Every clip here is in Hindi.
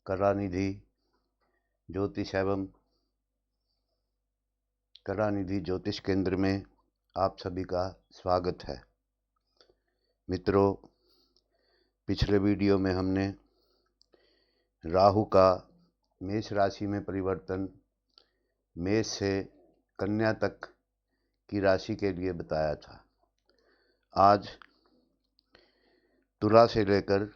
कलानिधि ज्योतिष एवं कलानिधि ज्योतिष केंद्र में आप सभी का स्वागत है। मित्रों, पिछले वीडियो में हमने राहु का मेष राशि में परिवर्तन मेष से कन्या तक की राशि के लिए बताया था। आज तुला से लेकर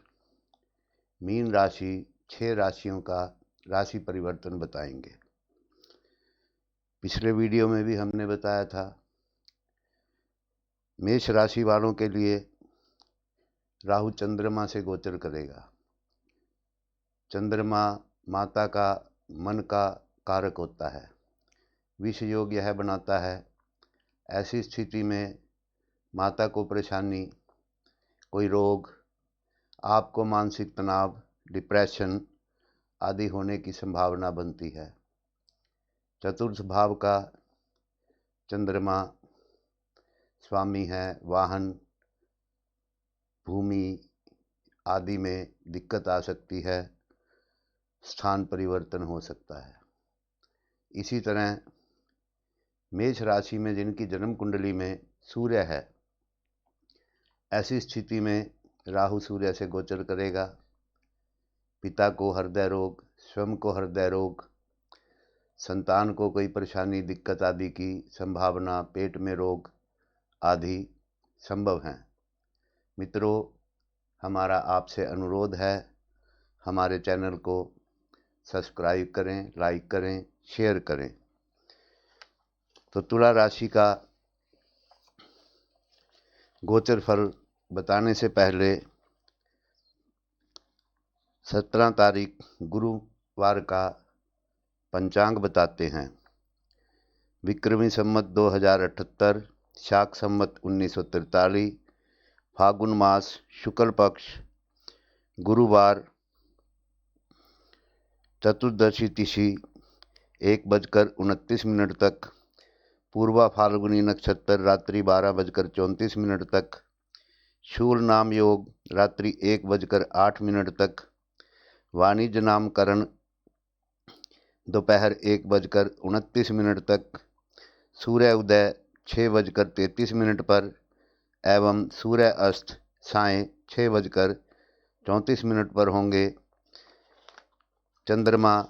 मीन राशि 6 राशियों का राशि परिवर्तन बताएंगे। पिछले वीडियो में भी हमने बताया था मेष राशि वालों के लिए राहु चंद्रमा से गोचर करेगा। चंद्रमा माता का मन का कारक होता है, विष योग यह बनाता है। ऐसी स्थिति में माता को परेशानी, कोई रोग, आपको मानसिक तनाव, डिप्रेशन आदि होने की संभावना बनती है। चतुर्थ भाव का चंद्रमा स्वामी है, वाहन, भूमि आदि में दिक्कत आ सकती है, स्थान परिवर्तन हो सकता है। इसी तरह मेष राशि में जिनकी जन्म कुंडली में सूर्य है, ऐसी स्थिति में राहु सूर्य से गोचर करेगा। पिता को हृदय रोग, स्वयं को हृदय रोग, संतान को कोई परेशानी, दिक्कत आदि की संभावना, पेट में रोग आदि संभव हैं। मित्रों, हमारा आपसे अनुरोध है, हमारे चैनल को सब्सक्राइब करें, लाइक करें, शेयर करें। तो तुला राशि का गोचर फल बताने से पहले 17 तारीख गुरुवार का पंचांग बताते हैं। विक्रमी संवत 2078, शाक संवत 1943, फागुन मास, शुक्ल पक्ष, गुरुवार, चतुर्दशी तिथि 1:29 तक, पूर्वा फाल्गुनी नक्षत्र रात्रि 12:34 तक, शूल नाम योग रात्रि 1:08 तक, वाणिज्य नामकरण दोपहर 1:29 तक, सूर्य उदय 6:33 पर एवं सूर्य अस्त सायं 6:34 पर होंगे। चंद्रमा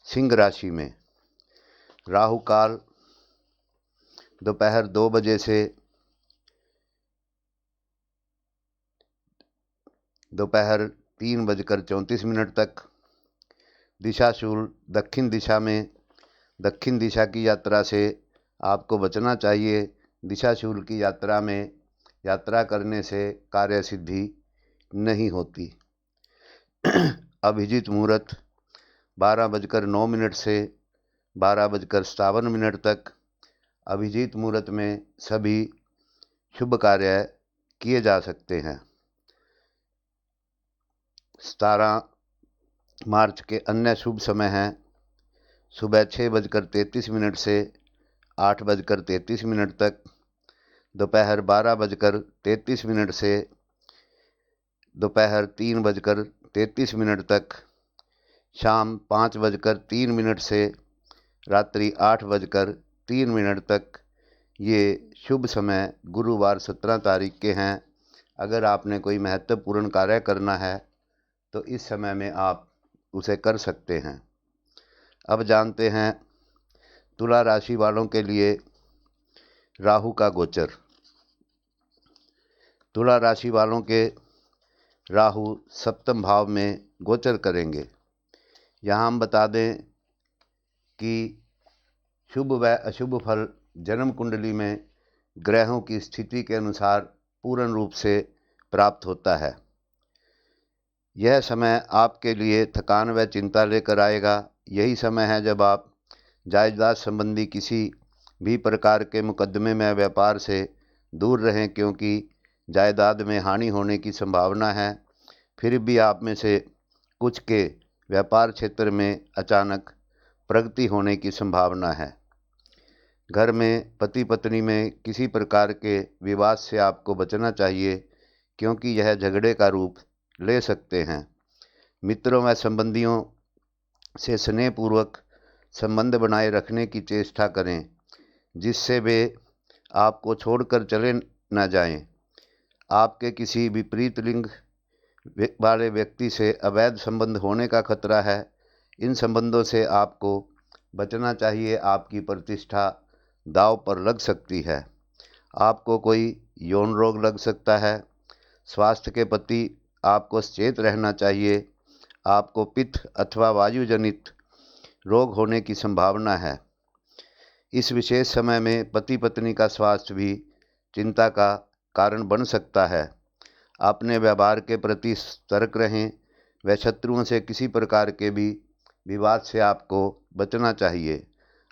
सिंह राशि में, राहु काल दोपहर 2 बजे से दोपहर 3:34 तक, दिशाशूल दक्षिण दिशा में। दक्षिण दिशा की यात्रा से आपको बचना चाहिए। दिशाशूल की यात्रा में यात्रा करने से कार्य सिद्धि नहीं होती। अभिजीत मुहूर्त 12:09 से 12:57 तक। अभिजीत मुहूर्त में सभी शुभ कार्य किए जा सकते हैं। 17 मार्च के अन्य शुभ समय हैं सुबह 6:33 से 8:33 तक, दोपहर 12:33 से दोपहर 3:33 तक, शाम 5:03 से रात्रि 8:03 तक। ये शुभ समय गुरुवार 17 तारीख के हैं। अगर आपने कोई महत्वपूर्ण कार्य करना है तो इस समय में आप उसे कर सकते हैं। अब जानते हैं तुला राशि वालों के लिए राहु का गोचर। तुला राशि वालों के राहु सप्तम भाव में गोचर करेंगे। यहाँ हम बता दें कि शुभ व अशुभ फल जन्म कुंडली में ग्रहों की स्थिति के अनुसार पूर्ण रूप से प्राप्त होता है। यह समय आपके लिए थकान व चिंता लेकर आएगा। यही समय है जब आप जायदाद संबंधी किसी भी प्रकार के मुकदमे में व्यापार से दूर रहें, क्योंकि जायदाद में हानि होने की संभावना है। फिर भी आप में से कुछ के व्यापार क्षेत्र में अचानक प्रगति होने की संभावना है। घर में पति पत्नी में किसी प्रकार के विवाद से आपको बचना चाहिए, क्योंकि यह झगड़े का रूप ले सकते हैं। मित्रों व संबंधियों से स्नेहपूर्वक संबंध बनाए रखने की चेष्टा करें, जिससे वे आपको छोड़कर चले न जाएं। आपके किसी विपरीत लिंग वाले व्यक्ति से अवैध संबंध होने का खतरा है। इन संबंधों से आपको बचना चाहिए। आपकी प्रतिष्ठा दांव पर लग सकती है। आपको कोई यौन रोग लग सकता है। स्वास्थ्य के प्रति आपको सचेत रहना चाहिए। आपको पित्त अथवा वायुजनित रोग होने की संभावना है। इस विशेष समय में पति पत्नी का स्वास्थ्य भी चिंता का कारण बन सकता है। अपने व्यवहार के प्रति सतर्क रहें। व शत्रुओं से किसी प्रकार के भी विवाद से आपको बचना चाहिए।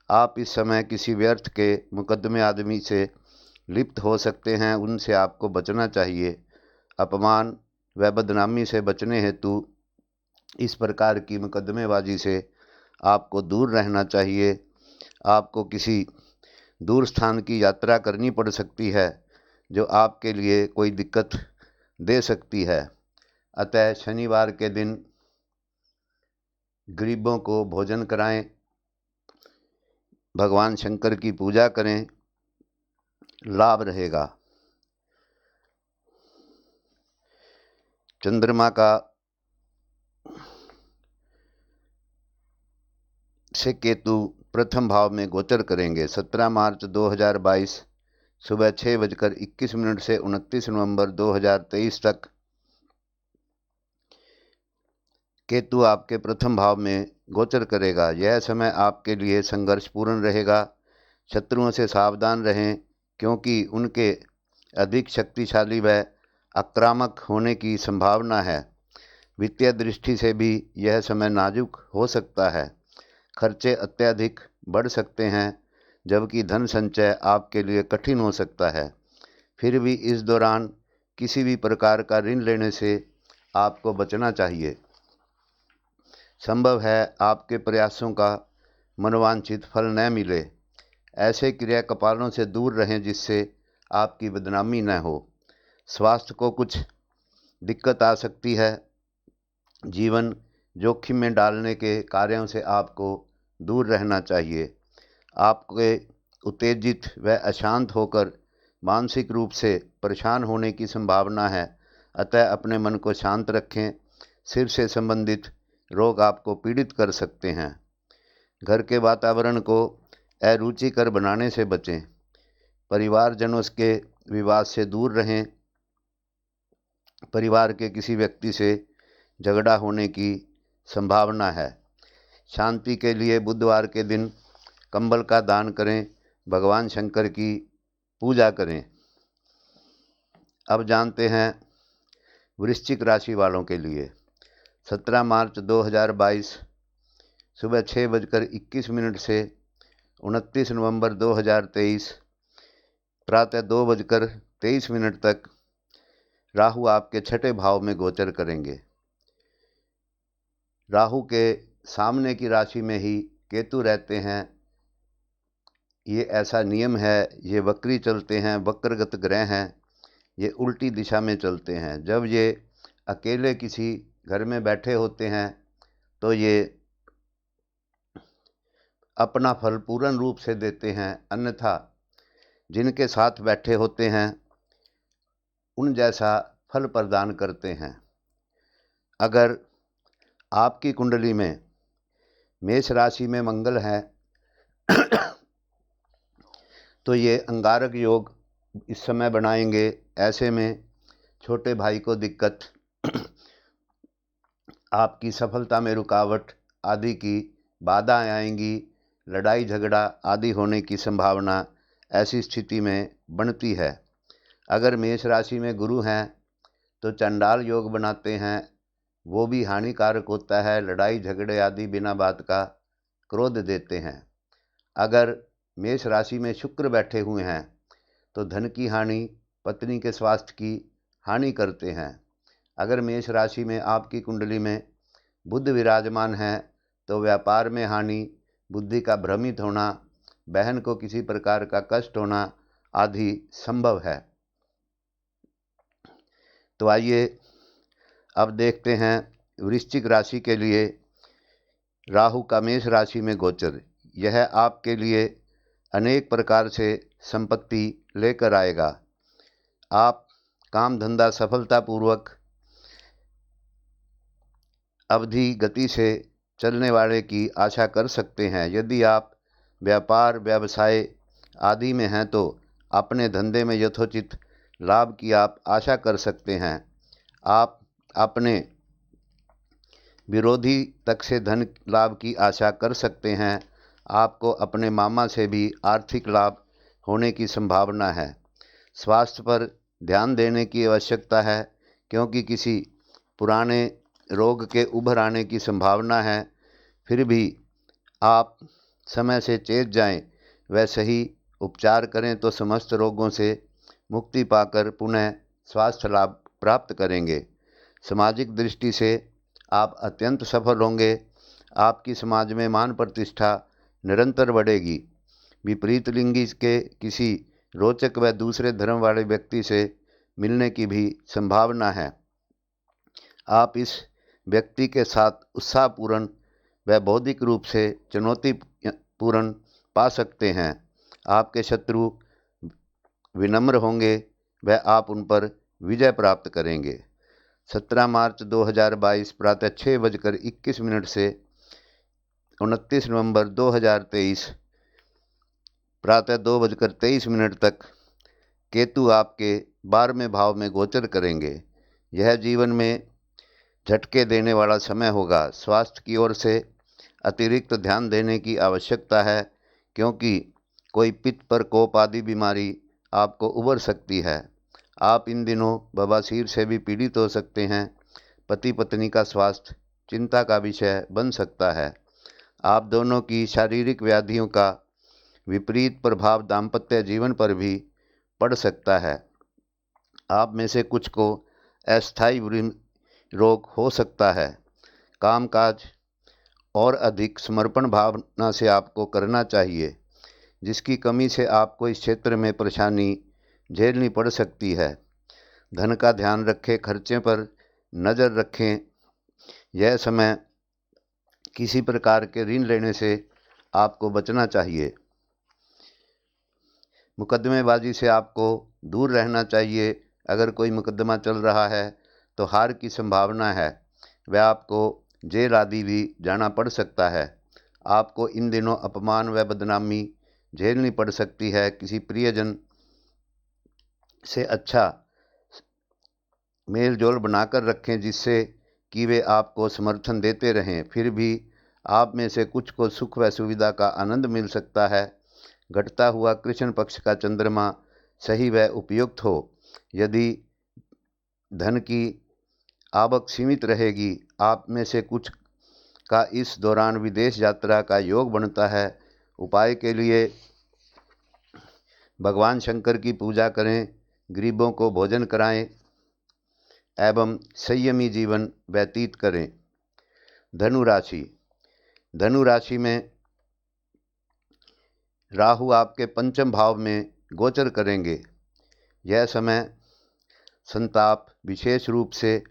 आप इस समय किसी व्यर्थ के मुकदमे आदमी से लिप्त हो सकते हैं, उनसे आपको बचना चाहिए। अपमान व बदनामी से बचने हेतु इस प्रकार की मुकदमेबाजी से आपको दूर रहना चाहिए। आपको किसी दूर स्थान की यात्रा करनी पड़ सकती है, जो आपके लिए कोई दिक्कत दे सकती है। अतः शनिवार के दिन गरीबों को भोजन कराएं, भगवान शंकर की पूजा करें, लाभ रहेगा। चंद्रमा का से केतु प्रथम भाव में गोचर करेंगे। 17 मार्च 2022 सुबह 6:21 से 29 नवंबर 2023 तक केतु आपके प्रथम भाव में गोचर करेगा। यह समय आपके लिए संघर्षपूर्ण रहेगा। शत्रुओं से सावधान रहें, क्योंकि उनके अधिक शक्तिशाली व आक्रामक होने की संभावना है। वित्तीय दृष्टि से भी यह समय नाजुक हो सकता है। खर्चे अत्यधिक बढ़ सकते हैं, जबकि धन संचय आपके लिए कठिन हो सकता है। फिर भी इस दौरान किसी भी प्रकार का ऋण लेने से आपको बचना चाहिए। संभव है आपके प्रयासों का मनोवांछित फल न मिले। ऐसे क्रियाकलापों से दूर रहें जिससे आपकी बदनामी न हो। स्वास्थ्य को कुछ दिक्कत आ सकती है। जीवन जोखिम में डालने के कार्यों से आपको दूर रहना चाहिए। आपके उत्तेजित व अशांत होकर मानसिक रूप से परेशान होने की संभावना है। अतः अपने मन को शांत रखें। सिर से संबंधित रोग आपको पीड़ित कर सकते हैं। घर के वातावरण को अरुचिकर बनाने से बचें। परिवारजनों के विवाद से दूर रहें। परिवार के किसी व्यक्ति से झगड़ा होने की संभावना है। शांति के लिए बुधवार के दिन कंबल का दान करें। भगवान शंकर की पूजा करें। अब जानते हैं वृश्चिक राशि वालों के लिए 17 मार्च 2022 सुबह 6:21 से 29 नवंबर 2023 प्रातः 2:23 तक राहु आपके छठे भाव में गोचर करेंगे। राहु के सामने की राशि में ही केतु रहते हैं। ये ऐसा नियम है। ये वक्री चलते हैं, वक्रगत ग्रह हैं। ये उल्टी दिशा में चलते हैं। जब ये अकेले किसी घर में बैठे होते हैं तो ये अपना फल पूर्ण रूप से देते हैं, अन्यथा जिनके साथ बैठे होते हैं उन जैसा फल प्रदान करते हैं। अगर आपकी कुंडली में मेष राशि में मंगल है तो ये अंगारक योग इस समय बनाएंगे। ऐसे में छोटे भाई को दिक्कत, आपकी सफलता में रुकावट आदि की बाधाएं आएंगी। लड़ाई झगड़ा आदि होने की संभावना ऐसी स्थिति में बनती है। अगर मेष राशि में गुरु हैं तो चंडाल योग बनाते हैं, वो भी हानिकारक होता है। लड़ाई झगड़े आदि बिना बात का क्रोध देते हैं। अगर मेष राशि में शुक्र बैठे हुए हैं तो धन की हानि, पत्नी के स्वास्थ्य की हानि करते हैं। अगर मेष राशि में आपकी कुंडली में बुध विराजमान है तो व्यापार में हानि, बुद्धि का भ्रमित होना, बहन को किसी प्रकार का कष्ट होना आदि संभव है। तो आइए अब देखते हैं वृश्चिक राशि के लिए राहु का मेष राशि में गोचर, यह आपके लिए अनेक प्रकार से संपत्ति लेकर आएगा। आप काम धंधा सफलतापूर्वक अवधि गति से चलने वाले की आशा कर सकते हैं। यदि आप व्यापार व्यवसाय आदि में हैं तो अपने धंधे में यथोचित लाभ की आप आशा कर सकते हैं। आप अपने विरोधी तक से धन लाभ की आशा कर सकते हैं। आपको अपने मामा से भी आर्थिक लाभ होने की संभावना है। स्वास्थ्य पर ध्यान देने की आवश्यकता है, क्योंकि किसी पुराने रोग के उभर आने की संभावना है। फिर भी आप समय से चेत जाएं व सही उपचार करें तो समस्त रोगों से मुक्ति पाकर पुनः स्वास्थ्य लाभ प्राप्त करेंगे। सामाजिक दृष्टि से आप अत्यंत सफल होंगे। आपकी समाज में मान प्रतिष्ठा निरंतर बढ़ेगी। विपरीत लिंगी के किसी रोचक व दूसरे धर्म वाले व्यक्ति से मिलने की भी संभावना है। आप इस व्यक्ति के साथ उत्साहपूर्ण व बौद्धिक रूप से चुनौतीपूर्ण पा सकते हैं। आपके शत्रु विनम्र होंगे व आप उन पर विजय प्राप्त करेंगे। 17 मार्च 2022 प्रातः 6:21 से 29 नवंबर 2023 प्रातः 2:23 तक केतु आपके 12वें भाव में गोचर करेंगे। यह जीवन में झटके देने वाला समय होगा। स्वास्थ्य की ओर से अतिरिक्त ध्यान देने की आवश्यकता है, क्योंकि कोई पित्त प्रकोप आदि बीमारी आपको उबर सकती है। आप इन दिनों बवासीर से भी पीड़ित हो सकते हैं। पति पत्नी का स्वास्थ्य चिंता का विषय बन सकता है। आप दोनों की शारीरिक व्याधियों का विपरीत प्रभाव दाम्पत्य जीवन पर भी पड़ सकता है। आप में से कुछ को अस्थायी रोग हो सकता है। कामकाज और अधिक समर्पण भावना से आपको करना चाहिए, जिसकी कमी से आपको इस क्षेत्र में परेशानी झेलनी पड़ सकती है। धन का ध्यान रखें, खर्चे पर नज़र रखें। यह समय किसी प्रकार के ऋण लेने से आपको बचना चाहिए। मुकदमेबाजी से आपको दूर रहना चाहिए। अगर कोई मुकदमा चल रहा है तो हार की संभावना है व आपको जेल आदि भी जाना पड़ सकता है। आपको इन दिनों अपमान व बदनामी झेलनी पड़ सकती है। किसी प्रियजन से अच्छा मेल जोल बनाकर रखें, जिससे कि वे आपको समर्थन देते रहें। फिर भी आप में से कुछ को सुख व सुविधा का आनंद मिल सकता है। घटता हुआ कृष्ण पक्ष का चंद्रमा सही व उपयुक्त हो। यदि धन की आवक सीमित रहेगी। आप में से कुछ का इस दौरान विदेश यात्रा का योग बनता है। उपाय के लिए भगवान शंकर की पूजा करें, गरीबों को भोजन कराएं एवं संयमी जीवन व्यतीत करें। धनु राशि में राहु आपके 5वें भाव में गोचर करेंगे। यह समय संताप, विशेष रूप से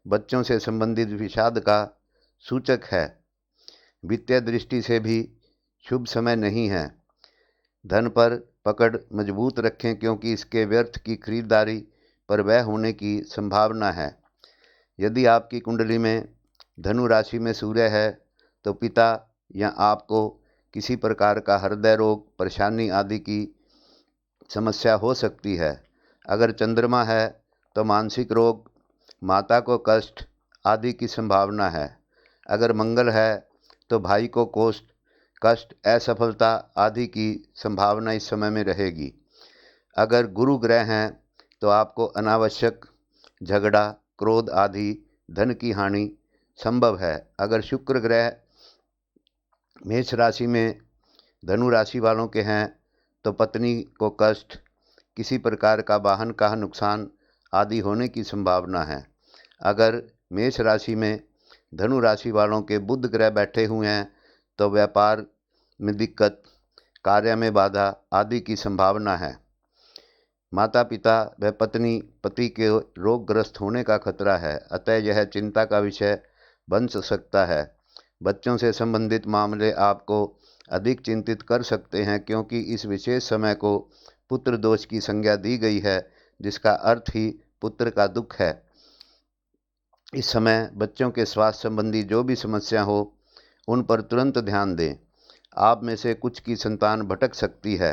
बच्चों से संबंधित विषाद का सूचक है। वित्तीय दृष्टि से भी शुभ समय नहीं है। धन पर पकड़ मजबूत रखें, क्योंकि इसके व्यर्थ की खरीदारी पर व्यय होने की संभावना है। यदि आपकी कुंडली में धनु राशि में सूर्य है तो पिता या आपको किसी प्रकार का हृदय रोग, परेशानी आदि की समस्या हो सकती है। अगर चंद्रमा है तो मानसिक रोग, माता को कष्ट आदि की संभावना है। अगर मंगल है तो भाई को कष्ट, असफलता आदि की संभावना इस समय में रहेगी। अगर गुरु ग्रह हैं तो आपको अनावश्यक झगड़ा, क्रोध आदि धन की हानि संभव है। अगर शुक्र ग्रह मेष राशि में धनु राशि वालों के हैं तो पत्नी को कष्ट, किसी प्रकार का वाहन का नुकसान आदि होने की संभावना है। अगर मेष राशि में धनु राशि वालों के बुध ग्रह बैठे हुए हैं तो व्यापार में दिक्कत, कार्य में बाधा आदि की संभावना है। माता पिता व पत्नी, पति के रोगग्रस्त होने का खतरा है। अतः यह चिंता का विषय बन सकता है। बच्चों से संबंधित मामले आपको अधिक चिंतित कर सकते हैं, क्योंकि इस विशेष समय को पुत्र दोष की संज्ञा दी गई है, जिसका अर्थ ही पुत्र का दुख है। इस समय बच्चों के स्वास्थ्य संबंधी जो भी समस्या हो, उन पर तुरंत ध्यान दें। आप में से कुछ की संतान भटक सकती है।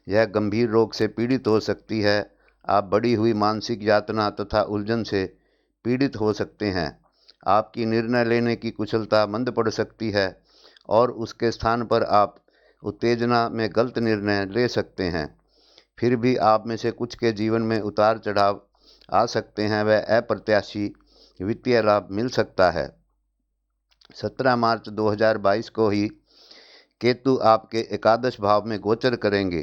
यह गंभीर रोग से पीड़ित हो सकती है। आप बढ़ी हुई मानसिक यातना तथा उलझन से पीड़ित हो सकते हैं। आपकी निर्णय लेने की कुशलता मंद पड़ सकती है और उसके स्थान पर आप उत्तेजना में गलत निर्णय ले सकते हैं। फिर भी आप में से कुछ के जीवन में उतार चढ़ाव आ सकते हैं। वह अप्रत्याशी वित्तीय लाभ मिल सकता है। 17 मार्च 2022 को ही केतु आपके एकादश भाव में गोचर करेंगे।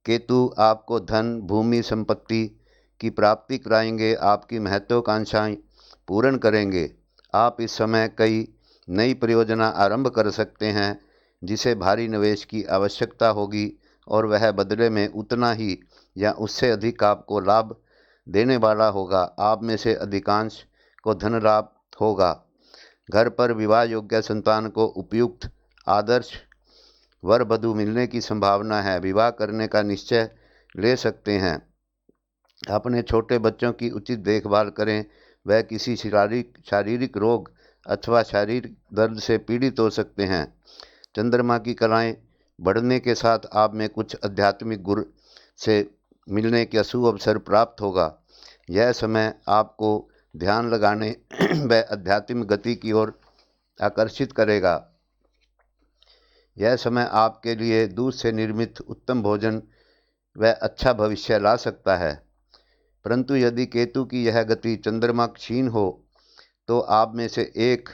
केतु आपको धन, भूमि, संपत्ति की प्राप्ति कराएंगे, आपकी महत्वाकांक्षाएं पूर्ण करेंगे। आप इस समय कई नई परियोजना आरंभ कर सकते हैं, जिसे भारी निवेश की आवश्यकता होगी और वह बदले में उतना ही या उससे अधिक आपको लाभ देने वाला होगा। आप में से अधिकांश को धन लाभ होगा। घर पर विवाह योग्य संतान को उपयुक्त आदर्श वर वधू मिलने की संभावना है। विवाह करने का निश्चय ले सकते हैं। अपने छोटे बच्चों की उचित देखभाल करें। वह किसी शारीरिक रोग अथवा शारीरिक दर्द से पीड़ित हो सकते हैं। चंद्रमा की कलाएं बढ़ने के साथ आप में कुछ आध्यात्मिक गुरु से मिलने का शुभ अवसर प्राप्त होगा। यह समय आपको ध्यान लगाने व आध्यात्मिक गति की ओर आकर्षित करेगा। यह समय आपके लिए दूध से निर्मित उत्तम भोजन व अच्छा भविष्य ला सकता है। परंतु यदि केतु की यह गति चंद्रमा क्षीण हो, तो आप में से एक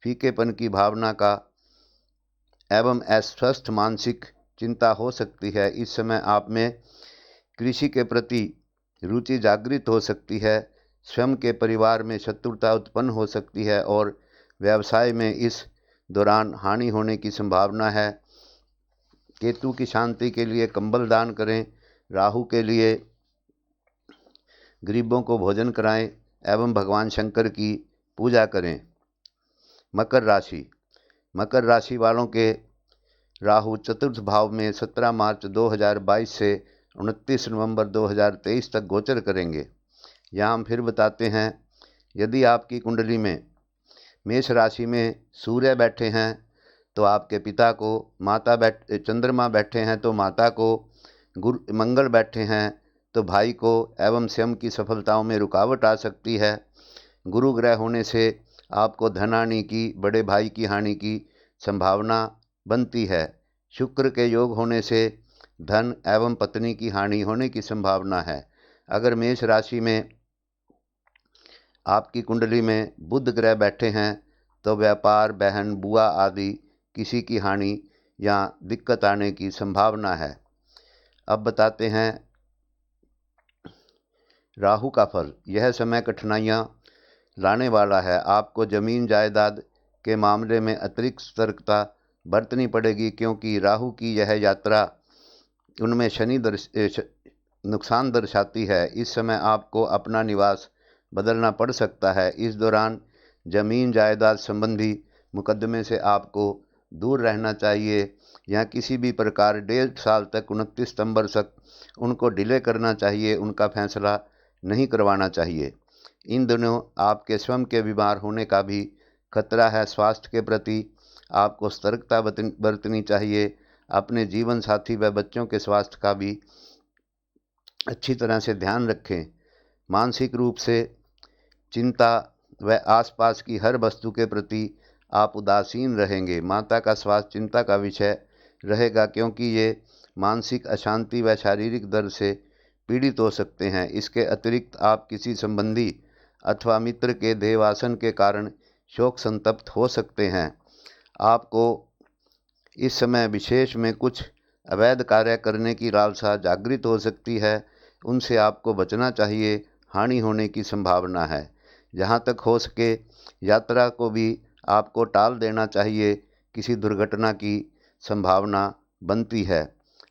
फीकेपन की भावना का एवं अस्वस्थ मानसिक चिंता हो सकती है। इस समय आप में कृषि के प्रति रुचि जागृत हो सकती है। स्वयं के परिवार में शत्रुता उत्पन्न हो सकती है और व्यवसाय में इस दौरान हानि होने की संभावना है। केतु की शांति के लिए कंबल दान करें। राहु के लिए गरीबों को भोजन कराएं एवं भगवान शंकर की पूजा करें। मकर राशि वालों के राहु चतुर्थ भाव में 17 मार्च 2022 से 29 नवंबर 2023 तक गोचर करेंगे। यहाँ हम फिर बताते हैं, यदि आपकी कुंडली में मेष राशि में सूर्य बैठे हैं तो आपके पिता को, चंद्रमा बैठे हैं तो माता को, मंगल बैठे हैं तो भाई को एवं स्वयं की सफलताओं में रुकावट आ सकती है। गुरु ग्रह होने से आपको धन हानि की, बड़े भाई की हानि की संभावना बनती है। शुक्र के योग होने से धन एवं पत्नी की हानि होने की संभावना है। अगर मेष राशि में आपकी कुंडली में बुध ग्रह बैठे हैं तो व्यापार, बहन, बुआ आदि किसी की हानि या दिक्कत आने की संभावना है। अब बताते हैं राहु का फल। यह समय कठिनाइयाँ लाने वाला है। आपको जमीन जायदाद के मामले में अतिरिक्त सतर्कता बरतनी पड़ेगी, क्योंकि राहु की यह यात्रा उनमें नुकसान दर्शाती है। इस समय आपको अपना निवास बदलना पड़ सकता है। इस दौरान जमीन जायदाद संबंधी मुकदमे से आपको दूर रहना चाहिए या किसी भी प्रकार 1.5 साल तक 29 सितंबर तक उनको डिले करना चाहिए। उनका फैसला नहीं करवाना चाहिए। इन दिनों आपके स्वयं के बीमार होने का भी खतरा है। स्वास्थ्य के प्रति आपको सतर्कता बरतनी चाहिए। अपने जीवन साथी व बच्चों के स्वास्थ्य का भी अच्छी तरह से ध्यान रखें। मानसिक रूप से चिंता व आसपास की हर वस्तु के प्रति आप उदासीन रहेंगे। माता का स्वास्थ्य चिंता का विषय रहेगा, क्योंकि ये मानसिक अशांति व शारीरिक दर्द से पीड़ित हो सकते हैं। इसके अतिरिक्त आप किसी संबंधी अथवा मित्र के देहावसान के कारण शोक संतप्त हो सकते हैं। आपको इस समय विशेष में कुछ अवैध कार्य करने की लालसा जागृत हो सकती है। उनसे आपको बचना चाहिए। हानि होने की संभावना है। जहाँ तक हो सके यात्रा को भी आपको टाल देना चाहिए। किसी दुर्घटना की संभावना बनती है।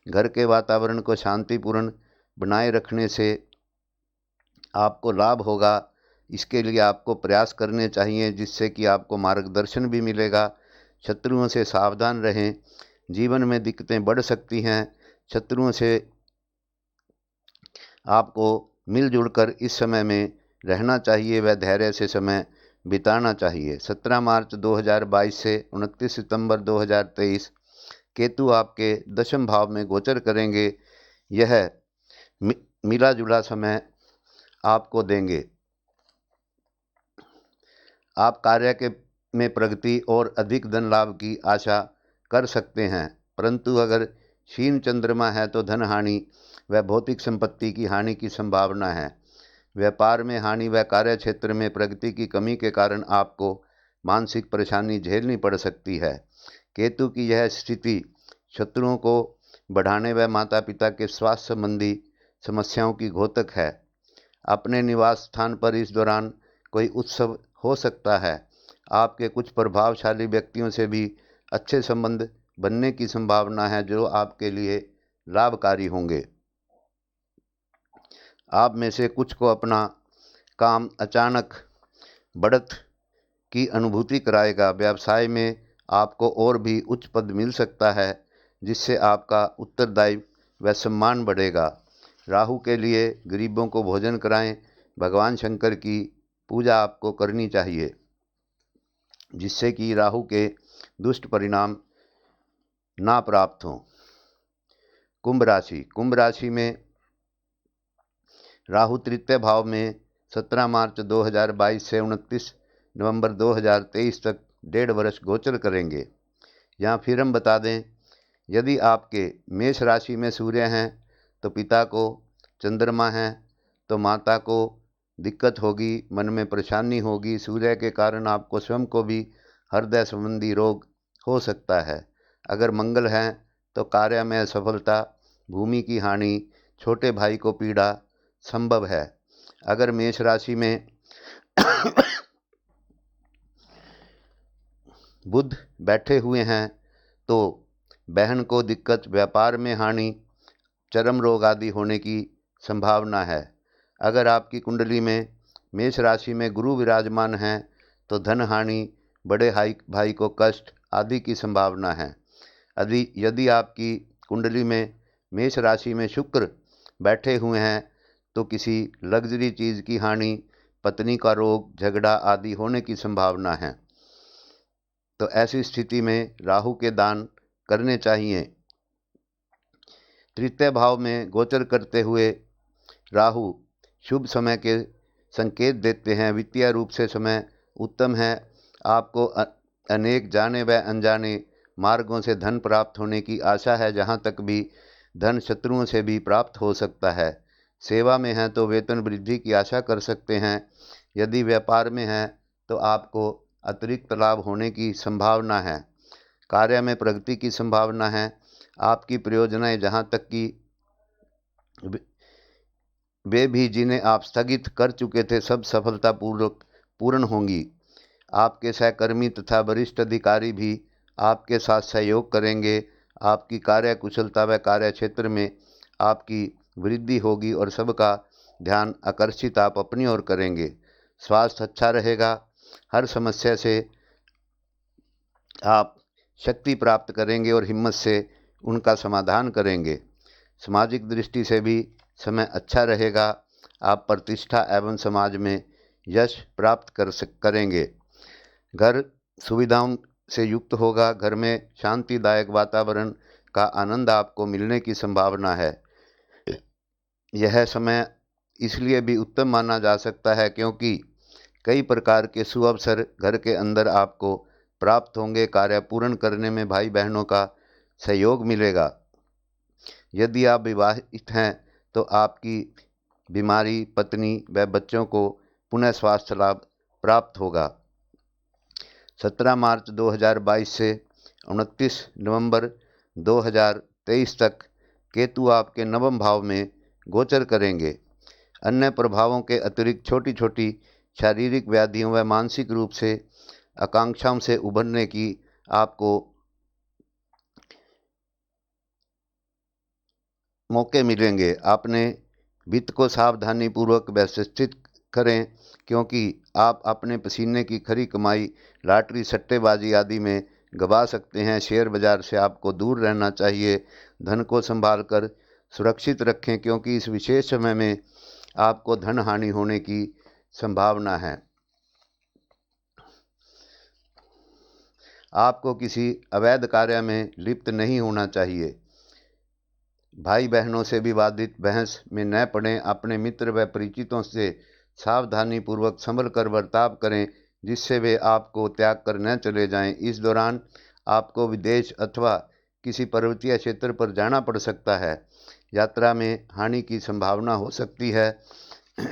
घर के वातावरण को शांतिपूर्ण बनाए रखने से आपको लाभ होगा। इसके लिए आपको प्रयास करने चाहिए, जिससे कि आपको मार्गदर्शन भी मिलेगा। शत्रुओं से सावधान रहें, जीवन में दिक्कतें बढ़ सकती हैं। शत्रुओं से आपको मिलजुल कर इस समय में रहना चाहिए व धैर्य से समय बिताना चाहिए। 17 मार्च 2022 से 29 सितंबर 2023 केतु आपके दशम भाव में गोचर करेंगे। यह मिला जुला समय आपको देंगे। आप कार्य के में प्रगति और अधिक धन लाभ की आशा कर सकते हैं, परंतु अगर क्षीण चंद्रमा है तो धन हानि व भौतिक संपत्ति की हानि की संभावना है। व्यापार में हानि व कार्य क्षेत्र में प्रगति की कमी के कारण आपको मानसिक परेशानी झेलनी पड़ सकती है। केतु की यह स्थिति शत्रुओं को बढ़ाने व माता पिता के स्वास्थ्य संबंधी समस्याओं की घोतक है। अपने निवास स्थान पर इस दौरान कोई उत्सव हो सकता है। आपके कुछ प्रभावशाली व्यक्तियों से भी अच्छे संबंध बनने की संभावना है, जो आपके लिए लाभकारी होंगे। आप में से कुछ को अपना काम अचानक बढ़त की अनुभूति कराएगा। व्यवसाय में आपको और भी उच्च पद मिल सकता है, जिससे आपका उत्तरदायित्व व सम्मान बढ़ेगा। राहु के लिए गरीबों को भोजन कराएं। भगवान शंकर की पूजा आपको करनी चाहिए, जिससे कि राहु के दुष्ट परिणाम ना प्राप्त हों। कुंभ राशि में राहु तृतीय भाव में 17 मार्च 2022 से 29 नवंबर 2023 तक 1.5 वर्ष गोचर करेंगे। यहाँ फिर हम बता दें, यदि आपके मेष राशि में सूर्य हैं तो पिता को, चंद्रमा हैं तो माता को दिक्कत होगी, मन में परेशानी होगी। सूर्य के कारण आपको स्वयं को भी हृदय संबंधी रोग हो सकता है। अगर मंगल हैं तो कार्य में असफलता, भूमि की हानि, छोटे भाई को पीड़ा संभव है। अगर मेष राशि में बुध बैठे हुए हैं तो बहन को दिक्कत, व्यापार में हानि, चर्म रोग आदि होने की संभावना है। अगर आपकी कुंडली में मेष राशि में गुरु विराजमान हैं तो धन हानि, बड़े भाई को कष्ट आदि की संभावना है। यदि आपकी कुंडली में मेष राशि में शुक्र बैठे हुए हैं तो किसी लग्जरी चीज़ की हानि, पत्नी का रोग, झगड़ा आदि होने की संभावना है। तो ऐसी स्थिति में राहु के दान करने चाहिए। तृतीय भाव में गोचर करते हुए राहु शुभ समय के संकेत देते हैं। वित्तीय रूप से समय उत्तम है। आपको अनेक जाने व अनजाने मार्गों से धन प्राप्त होने की आशा है। जहाँ तक भी धन शत्रुओं से भी प्राप्त हो सकता है। सेवा में हैं तो वेतन वृद्धि की आशा कर सकते हैं। यदि व्यापार में हैं तो आपको अतिरिक्त लाभ होने की संभावना है। कार्य में प्रगति की संभावना है। आपकी परियोजनाएं जहाँ तक कि वे भी जिन्हें आप स्थगित कर चुके थे, सब सफलतापूर्वक पूर्ण होंगी। आपके सहकर्मी तथा वरिष्ठ अधिकारी भी आपके साथ सहयोग करेंगे। आपकी कार्य कुशलता व कार्य क्षेत्र में आपकी वृद्धि होगी और सबका ध्यान आकर्षित आप अपनी ओर करेंगे। स्वास्थ्य अच्छा रहेगा। हर समस्या से आप शक्ति प्राप्त करेंगे और हिम्मत से उनका समाधान करेंगे। सामाजिक दृष्टि से भी समय अच्छा रहेगा। आप प्रतिष्ठा एवं समाज में यश प्राप्त करेंगे। घर सुविधाओं से युक्त होगा। घर में शांतिदायक वातावरण का आनंद आपको मिलने की संभावना है। यह समय इसलिए भी उत्तम माना जा सकता है क्योंकि कई प्रकार के सुअवसर घर के अंदर आपको प्राप्त होंगे। कार्य पूर्ण करने में भाई बहनों का सहयोग मिलेगा। यदि आप विवाहित हैं तो आपकी बीमारी, पत्नी व बच्चों को पुनः स्वास्थ्य लाभ प्राप्त होगा। 17 मार्च 2022 से 29 नवंबर 2023 तक केतु आपके नवम भाव में गोचर करेंगे। अन्य प्रभावों के अतिरिक्त छोटी छोटी शारीरिक व्याधियों व मानसिक रूप से आकांक्षाओं से उभरने की आपको मौके मिलेंगे। आपने वित्त को सावधानी पूर्वक व्यवस्थित करें क्योंकि आप अपने पसीने की खरी कमाई लॉटरी, सट्टेबाजी आदि में गंवा सकते हैं। शेयर बाजार से आपको दूर रहना चाहिए। धन को संभाल कर सुरक्षित रखें, क्योंकि इस विशेष समय में आपको धन हानि होने की संभावना है। आपको किसी अवैध कार्य में लिप्त नहीं होना चाहिए। भाई बहनों से विवादित बहस में न पड़ें। अपने मित्र व परिचितों से सावधानी पूर्वक संभल कर बर्ताव करें, जिससे वे आपको त्याग कर न चले जाएं। इस दौरान आपको विदेश अथवा किसी पर्वतीय क्षेत्र पर जाना पड़ सकता है। यात्रा में हानि की संभावना हो सकती है।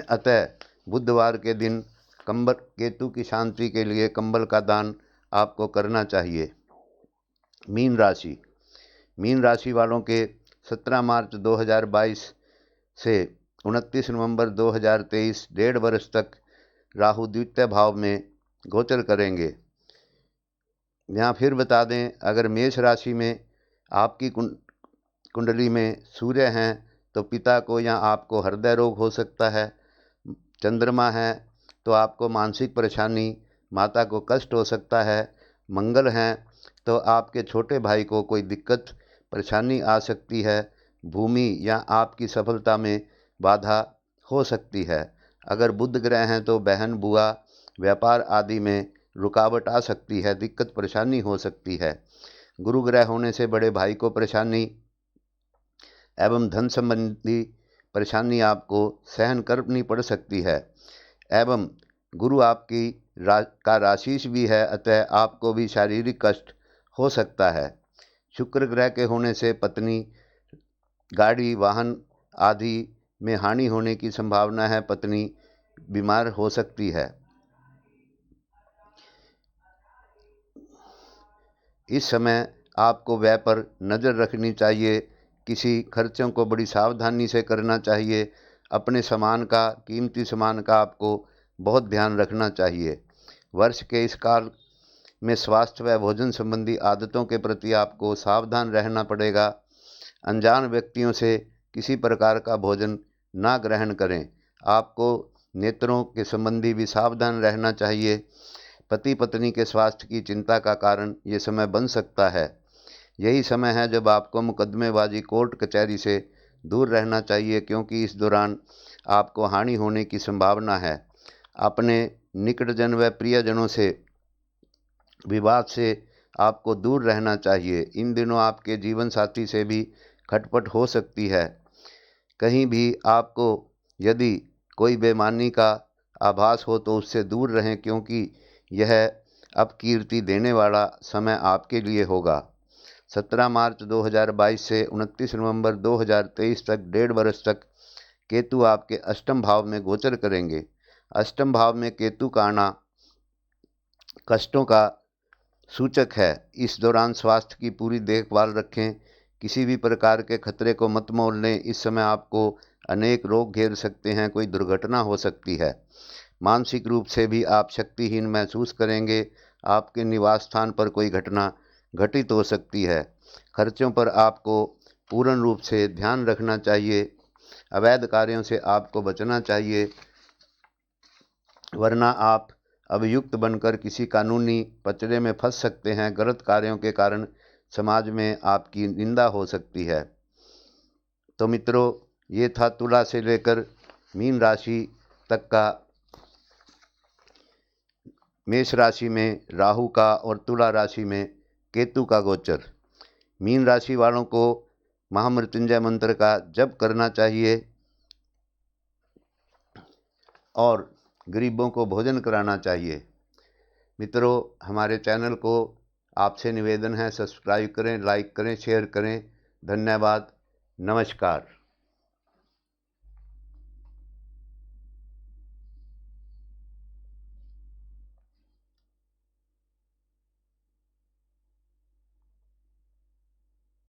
अतः बुधवार के दिन कंबल केतु की शांति के लिए कंबल का दान आपको करना चाहिए। मीन राशि वालों के 17 मार्च 2022 से 29 नवंबर 2023 1.5 वर्ष तक राहु द्वितीय भाव में गोचर करेंगे। यहाँ फिर बता दें, अगर मेष राशि में आपकी कुंडली में सूर्य हैं तो पिता को या आपको हृदय रोग हो सकता है। चंद्रमा है तो आपको मानसिक परेशानी, माता को कष्ट हो सकता है। मंगल हैं तो आपके छोटे भाई को कोई दिक्कत परेशानी आ सकती है। भूमि या आपकी सफलता में बाधा हो सकती है। अगर बुध ग्रह हैं तो बहन, बुआ, व्यापार आदि में रुकावट आ सकती है, दिक्कत परेशानी हो सकती है। गुरु ग्रह होने से बड़े भाई को परेशानी एवं धन संबंधी परेशानी आपको सहन करनी पड़ सकती है। एवं गुरु आपकी का राशिश भी है, अतः आपको भी शारीरिक कष्ट हो सकता है। शुक्र ग्रह के होने से पत्नी, गाड़ी, वाहन आदि में हानि होने की संभावना है। पत्नी बीमार हो सकती है। इस समय आपको व्यय पर नज़र रखनी चाहिए। किसी खर्चों को बड़ी सावधानी से करना चाहिए। अपने सामान का, कीमती सामान का आपको बहुत ध्यान रखना चाहिए। वर्ष के इस काल में स्वास्थ्य व भोजन संबंधी आदतों के प्रति आपको सावधान रहना पड़ेगा। अनजान व्यक्तियों से किसी प्रकार का भोजन ना ग्रहण करें। आपको नेत्रों के संबंधी भी सावधान रहना चाहिए। पति पत्नी के स्वास्थ्य की चिंता का कारण ये समय बन सकता है। यही समय है जब आपको मुकदमेबाजी, कोर्ट कचहरी से दूर रहना चाहिए, क्योंकि इस दौरान आपको हानि होने की संभावना है। अपने निकटजन व प्रियजनों से विवाद से आपको दूर रहना चाहिए। इन दिनों आपके जीवन साथी से भी खटपट हो सकती है। कहीं भी आपको यदि कोई बेईमानी का आभास हो तो उससे दूर रहें, क्योंकि यह अपकीर्ति देने वाला समय आपके लिए होगा। 17 मार्च 2022 से 29 नवंबर 2023 तक 1.5 वर्ष तक केतु आपके अष्टम भाव में गोचर करेंगे। अष्टम भाव में केतु का आना कष्टों का सूचक है। इस दौरान स्वास्थ्य की पूरी देखभाल रखें। किसी भी प्रकार के खतरे को मत मोल लें। इस समय आपको अनेक रोग घेर सकते हैं, कोई दुर्घटना हो सकती है। मानसिक रूप से भी आप शक्तिहीन महसूस करेंगे। आपके निवास स्थान पर कोई घटना घटित हो सकती है। खर्चों पर आपको पूर्ण रूप से ध्यान रखना चाहिए। अवैध कार्यों से आपको बचना चाहिए, वरना आप अभियुक्त बनकर किसी कानूनी पचड़े में फंस सकते हैं। गलत कार्यों के कारण समाज में आपकी निंदा हो सकती है। तो मित्रों, ये था तुला से लेकर मीन राशि तक का मेष राशि में राहु का और तुला राशि में केतु का गोचर। मीन राशि वालों को महामृत्युंजय मंत्र का जप करना चाहिए और गरीबों को भोजन कराना चाहिए। मित्रों, हमारे चैनल को आपसे निवेदन है, सब्सक्राइब करें, लाइक करें, शेयर करें। धन्यवाद। नमस्कार।